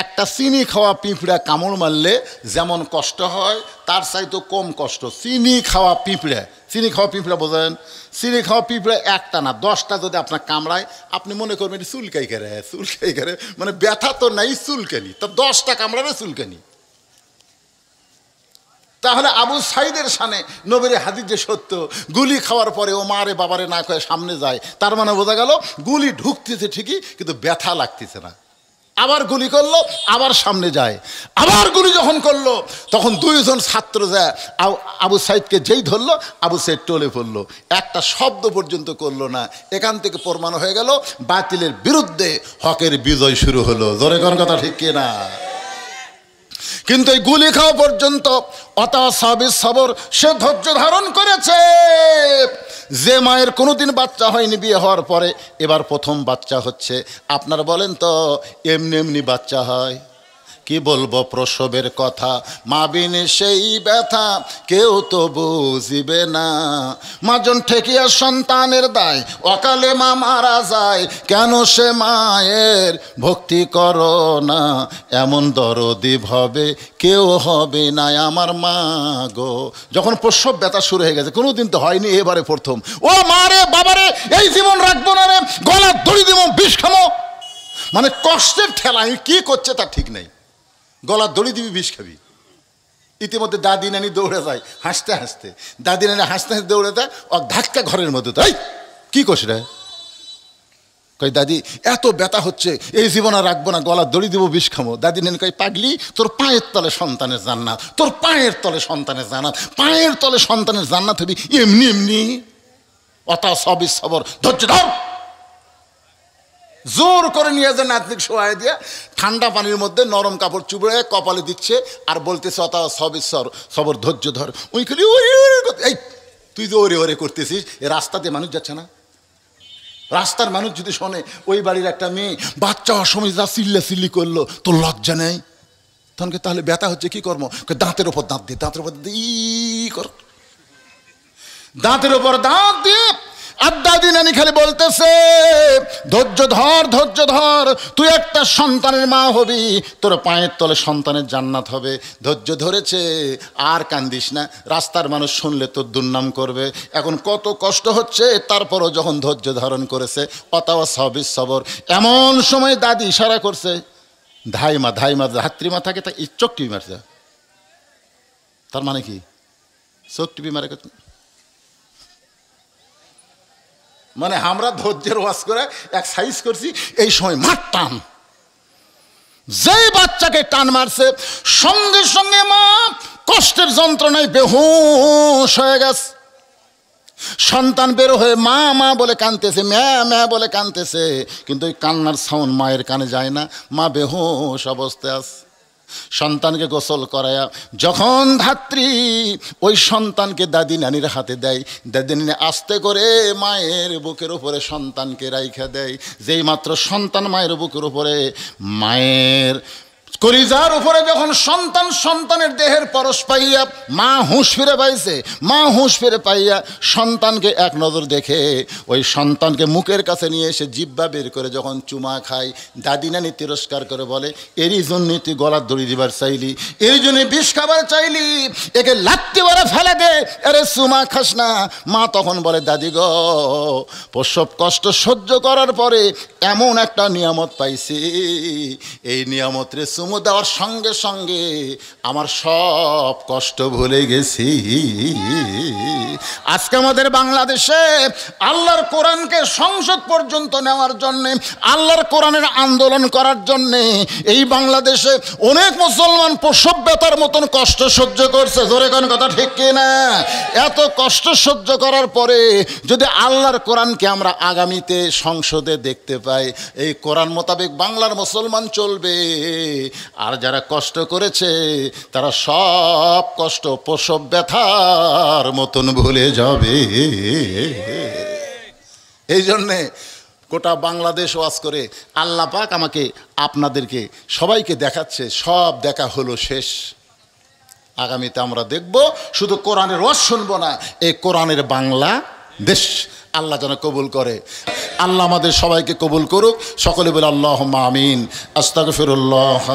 S1: একটা চিনি খাওয়া পিঁপড়া কামড় মারলে যেমন কষ্ট হয় তার চাইতে কম কষ্ট চিনি খাওয়া পিঁপড়া। চিনি খাওয়া পিঁপড়া বোঝেন? চিনি খাওয়া পিঁপড়া একটা না 10টা যদি আপনার কামড়ায়, আপনি মনে করবেন চুলকাই করে, মানে ব্যথা তো নাই, চুলকানি। তো 10টা কামড়াবে চুলকানি। তাহলে আবু সাঈদের শানে নবীর হাদিস যে সত্য, গুলি খাওয়ার পরে ও মারে বাবারে না কয়ে সামনে যায়, তার মানে বোঝা গেল গুলি ঢুকতেছে ঠিকই, কিন্তু ব্যথা লাগতেছে না। আবার গুলি করলো, আবার সামনে যায়, আবার গুলি যখন করলো, তখন 2 জন ছাত্র যায় আবু সাঈদকে যেই ধরলো, আবু সাঈদ টলে পড়লো, একটা শব্দ পর্যন্ত করলো না। এখান থেকে প্রমাণ হয়ে গেল বাতিলের বিরুদ্ধে হকের বিজয় শুরু হলো। জোরে কোন কথা ঠিক কিনা? কিন্তু এই গুলি খাওয়া পর্যন্ত অতাওয়াসাউ বিস সবর, সে ধৈর্য ধারণ করেছে। যে মায়ের কোনোদিন বাচ্চা হয়নি বিয়ে হওয়ার পরে এবার প্রথম বাচ্চা হচ্ছে, আপনারা বলেন তো এমনি এমনি বাচ্চা হয়? কি বলবো প্রসবের কথা, মা বিনে সেই ব্যথা কেউ তো বুঝিবে না। মাজন ঠেকিয়া সন্তানের দায়, অকালে মা মারা যায়, কেন সে মায়ের ভক্তি করো না। এমন দরদি ভাবে কেউ হবে না আমার মা গো। যখন প্রসব ব্যথা শুরু হয়ে গেছে, কোনোদিন তো হয়নি, এবারে প্রথম, ও মা রে বাবারে, এই জীবন রাখবো না রে, গলার দড়ি দিব, বিষ খামো। মানে কষ্টের ঠেলা কি করছে তার ঠিক নেই, গলার দড়ি দিবি, বিষ খাবি। ইতিমধ্যে দাদি নানি দৌড়ে যায় হাসতে হাসতে, দাদি নানি হাসতে হাসতে দৌড়ে যায়, ও ধাক্কা ঘরের মধ্যে, তাই কি করছে রে? কই দাদি এত ব্যথা হচ্ছে, এই জীবন আর রাখবো না, গলার দড়ি দিব, বিষ খামো। দাদি নানি কই পাগলি, তোর পায়ের তলে সন্তানের জান্নাত, তোর পায়ের তলে সন্তানের জান্নাত, পায়ের তলে সন্তানের জান্নাত হবি এমনি এমনি। অতাওয়াসাউ বিস সবর, ধৈর্য ধর। জোর করে নিয়ে যে নাতনিক শোয়ায় দিয়ে ঠান্ডা পানির মধ্যে নরম কাপড় চুবড়ে কপালে দিচ্ছে আর বলতেছে অতাওয়াসাউ বিস সবর, ধৈর্য ধর। ওই খালি এই তুই যে ওরে ওরে করতেছিস, এ রাস্তাতে মানুষ যাচ্ছে না? রাস্তার মানুষ যদি শোনে ওই বাড়ির একটা মেয়ে বাচ্চা হওয়ার সময় যা চিল্লি করলো, তোর লজ্জা নেই? তখন তাহলে ব্যথা হচ্ছে, কি কর্ম? দাঁতের ওপর দাঁত দিয়ে, দাঁতের ওপর দিয়ে কর, দাঁতের ওপর দাঁত দিয়ে। আর দাদি নানি খালি বলতেছে ধৈর্য ধর, ধৈর্য ধর, তুই একটা সন্তানের মা হবি, তোর পায়ের তলে সন্তানের জান্নাত হবে। ধৈর্য ধরেছে, আর কান্দিস না, রাস্তার মানুষ শুনলে তোর দুর্নাম করবে। এখন কত কষ্ট হচ্ছে, তারপরও যখন ধৈর্য ধারণ করেছে, অতাওয়াসাউ বিস সবর। এমন সময় দাদি ইশারা করছে, ধাইমা ধাত্রীমা থাকে, তা চোখ টিপি মারছে। তার মানে কি? চোখ টিপি মারে, মানে আমরা ধৈর্যের ওয়াজ করে এক্সারসাইজ করছি, এই সময় মারতাম। যেই বাচ্চাকে টান মারছে, সঙ্গে সঙ্গে মা কষ্টের যন্ত্রণায় বেহুশ হয়ে গেছে। সন্তান বের হয়ে মা মা বলে কাঁদতেছে, ম্যা ম্যা বলে কাঁদতেছে, কিন্তু ওই কান্নার সাউন্ড মায়ের কানে যায় না, মা বেহুশ অবস্থায় আছে। সন্তানকে গোসল করায়া যখন ধাত্রী ওই সন্তানকে দাদি নানির হাতে দেয়, দাদি নানি আস্তে করে মায়ের বুকের উপরে সন্তানকে রাইখা দেয়। যেই মাত্র সন্তান মায়ের বুকের উপরে, মায়ের কলিজার উপরে যখন সন্তানের দেহের পরশ পাইয়া মা হুঁশ ফিরে পাইছে, মা হুঁশ ফিরে পাইয়া সন্তানকে এক নজর দেখে ওই সন্তানকে মুখের কাছে নিয়ে এসে জিব্বা বের করে যখন চুমা খায়, দাদি নানি তিরস্কার করে বলে, এরই জন্যই তুই গলার দড়ি দিবার চাইলি, এর জন্য বিষ খাবার চাইলি, একে লাত্তি মারা ফেলে দে, আরে চুমা খাস না। মা তখন বলে, দাদি গো, প্রসব কষ্ট সহ্য করার পরে এমন একটা নিয়ামত পাইছি, এই নিয়ামত রে চুমু দেওয়ার সঙ্গে সঙ্গে আমার সব কষ্ট ভুলে গেছি। আজকে আমাদের বাংলাদেশে আল্লাহর কোরআনকে সংসদ পর্যন্ত নেওয়ার জন্যে, আল্লাহর কোরআনের আন্দোলন করার জন্যে এই বাংলাদেশে অনেক মুসলমান প্রসব ব্যথার মতন কষ্ট সহ্য করছে। জোরে কোন কথা ঠিক কিনা? এত কষ্ট সহ্য করার পরে যদি আল্লাহর কোরআনকে আমরা আগামীতে সংসদে দেখতে পাই, এই কোরআন মোতাবেক বাংলার মুসলমান চলবে। আর যারা কষ্ট করেছে তারা সব কষ্ট প্রসব ব্যথার মতন ভুলে যাবে। এই জন্যে গোটা বাংলাদেশ ওয়াজ করে আল্লাহ পাক আমাকে আপনাদেরকে সবাইকে দেখাচ্ছে, সব দেখা হলো শেষ। আগামীতে আমরা দেখব, শুধু কোরআনের ওয়াজ শুনবো না, এই কোরআনের বাংলা দেশ আল্লাহ যেন কবুল করে। আল্লাহ আমাদের সবাইকে কবুল করুক। সকলে বলে আল্লাহুম্মা আমিন। আস্তাগফিরুল্লাহ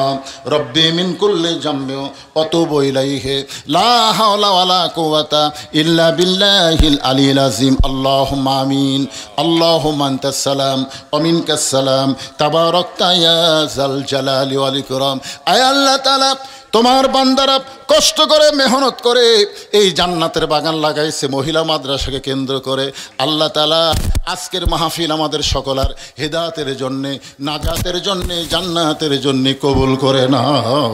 S1: রব্বি মিন কুল্লি জামবি ওয়া তুবু ইলাইহি লা হাওলা ওয়ালা কুওয়াতা ইল্লা বিল্লাহিল আলিয়্যিল আযীম। আল্লাহুম্মা আমিন। আল্লাহুম্মা আনতাস সালাম ওয়া মিনকাস সালাম তাবারাকতা ইয়া যাল জালালি ওয়াল ইকরাম। আয় আল্লাহ তাআলা, তোমার বান্দারা কষ্ট করে মেহনত করে এই জান্নাতের বাগান লাগাইছে মহিলা মাদ্রাসাকে কেন্দ্র করে। আল্লাহ তাআলা আজকের মাহফিল আমাদের সকলার হেদায়েতের জন্যে, নাজাতের জন্যে, জান্নাতের জন্যে কবুল করে নাও।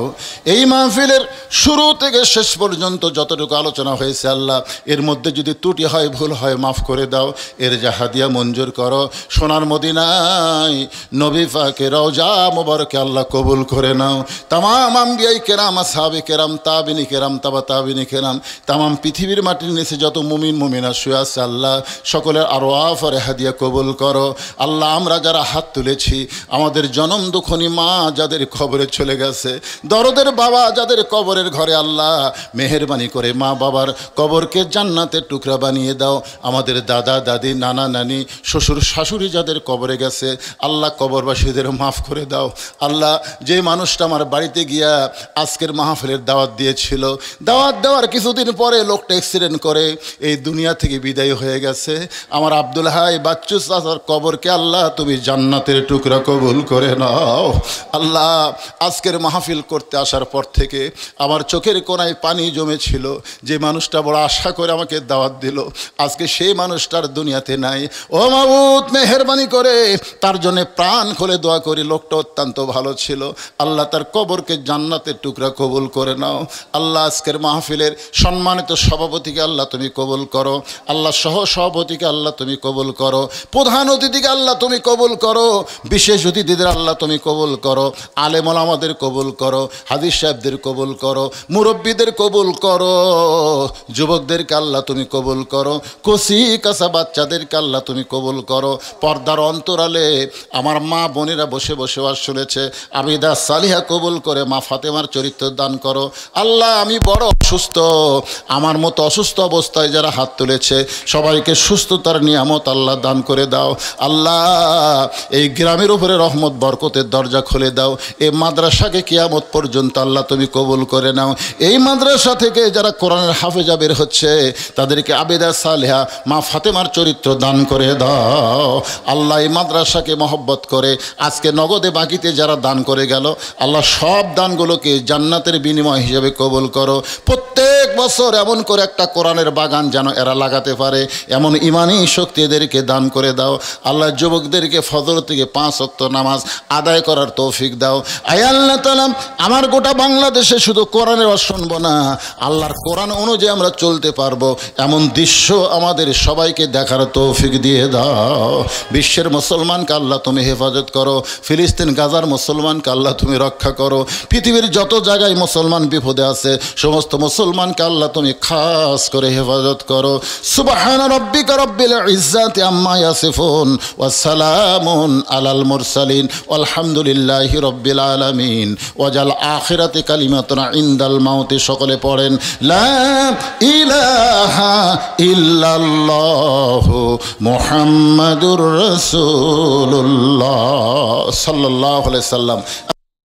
S1: এই মাহফিলের শুরু থেকে শেষ পর্যন্ত যতটুকু আলোচনা হয়েছে আল্লাহ, এর মধ্যে যদি ত্রুটি হয়, ভুল হয়, মাফ করে দাও। এর যা হাদিয়া মঞ্জুর করো। সোনার মদিনায় নবী পাকের রওজা মোবারকে আল্লাহ কবুল করে নাও। তামাম আম্বিয়ায়ে কেরাম, আসহাবে কেরাম, তাবিনী কেরাম, তাবা তাবিনী কেরাম, তামাম পৃথিবীর মাটির নিচে যত মুমিন মুমিনা শুয়ে আছে আল্লাহ, সকলের আরওয়াহ আর হাদিয়া কবুল করো। আল্লাহ আমরা যারা হাত তুলেছি, আমাদের জনম দুঃখনী মা যাদের কবরে চলে গেছে, দরদের বাবা যাদের কবরের ঘরে, আল্লাহ মেহেরবানি করে মা বাবার কবরকে জান্নাতের টুকরা বানিয়ে দাও। আমাদের দাদা দাদি, নানা নানি, শ্বশুর শাশুড়ি যাদের কবরে গেছে, আল্লাহ কবরবাসীদের মাফ করে দাও। আল্লাহ যে মানুষটা আমার বাড়িতে গিয়া আজকের মাহফিলের দাওয়াত দিয়েছিল, দাওয়াত দেওয়ার কিছুদিন পরে লোকটা অ্যাক্সিডেন্ট করে এই দুনিয়া থেকে বিদায় হয়ে গেছে, আমার আব্দুল হাই বাচ্চু চাচার কবরকে আল্লাহ তুমি জান্নাতের টুকরা কবুল করে নাও। আল্লাহ আজকের মাহফিল করতে আসার পর থেকে আমার চোখের কোনায় পানি জমেছিল। যে মানুষটা বড় আশা করে আমাকে দাওয়াত দিল, আজকে সেই মানুষটার দুনিয়াতে নাই। ও মাবুদ, মেহেরবানি করে তার জন্য প্রাণ খুলে দোয়া করি। লোকটা অত্যন্ত ভালো ছিল, আল্লাহ তার কবরকে জান্নাতের টুকরা কবুল করে নাও। আল্লাহ আজকের মাহফিলের সম্মানিত সভাপতিকে আল্লাহ তুমি কবুল করো। আল্লাহ সহ সভাপতিকে আল্লাহ তুমি কবুল করো। প্রধান অতিথিকে আল্লাহ তুমি কবুল করো। বিশেষ অতিথিদের আল্লাহ তুমি কবুল করো। আলেম ওলামাদের কবুল করো। হাদিস সাহেবদের কবুল করো। মুরব্বীদের কবুল করো। যুবকদেরকে আল্লাহ তুমি কবুল করো। কচি কাঁচা বাচ্চাদেরকে আল্লাহ তুমি কবুল করো। পর্দার অন্তরালে আমার মা বোনেরা বসে বসে ওয়াজ শুনেছে, আবিদা সালিহা কবুল করে মা ফাতেমার চরিত্র দান করো। আল্লাহ আমি বড় অসুস্থ, আমার মতো অসুস্থ অবস্থায় যারা হাত তুলেছে সবাইকে সুস্থতার নিয়ামত আল্লাহ দান করে দাও। আল্লাহ এই গ্রামের উপরে রহমত বরকতের দরজা খুলে দাও। এই মাদ্রাসাকে কিয়ামত পর্যন্ত আল্লাহ তুমি কবুল করে নাও। এই মাদ্রাসা থেকে যারা কোরআনের হাফেজা বের হচ্ছে তাদেরকে আবেদা সালেহা মা ফাতেমার চরিত্র দান করে দাও। আল্লাহ এই মাদ্রাসাকে মহব্বত করে আজকে নগদে বাকিতে যারা দান করে গেল, আল্লাহ সব দানগুলোকে জান্নাতের বিনিময় হিসেবে কবুল করো। প্রত্যেক বছর এমন করে একটা কোরআনের বাগান যেন এরা লাগাতে পারে, এমন ইমানি শক্তি এদেরকে দান করে দাও। আল্লাহ যুবকদেরকে ফজর থেকে 5 ওয়াক্ত নামাজ আদায় করার তৌফিক দাও। আয় আল্লাহ তাআলা, আমার গোটা বাংলাদেশে শুধু কোরআনের ওয়াজ শুনবো না, আল্লাহর কোরআন অনুযায়ী আমরা চলতে পারবো এমন দৃশ্য আমাদের সবাইকে দেখার তৌফিক দিয়ে দাও। বিশ্বের মুসলমানকে আল্লাহ তুমি হেফাজত করো, ফিলিস্তিন গাজার মুসলমানকে আল্লাহ তুমি রক্ষা করো, পৃথিবীর যত জায়গায় মুসলমান বিপদে আছে সমস্ত মুসলমানকে আল্লাহ তুমি খাস করে হেফাজত করো। সুবহানা রাব্বিকা রাব্বিল ইজ্জাতি আম্মা ইয়াসিফুন ওয়া সালামুন আলাল মুরসালিন আলহামদুলিল্লাহি রাব্বিল আলামিন ওয়াজাল আখিরাতি কালিমাতুন ইনদাল মাউতি। সকলে পড়েন লা ইলাহা ইল্লাল্লাহু মুহাম্মাদুর রাসূলুল্লাহ সাল্লাল্লাহু আলাইহি সাল্লাম।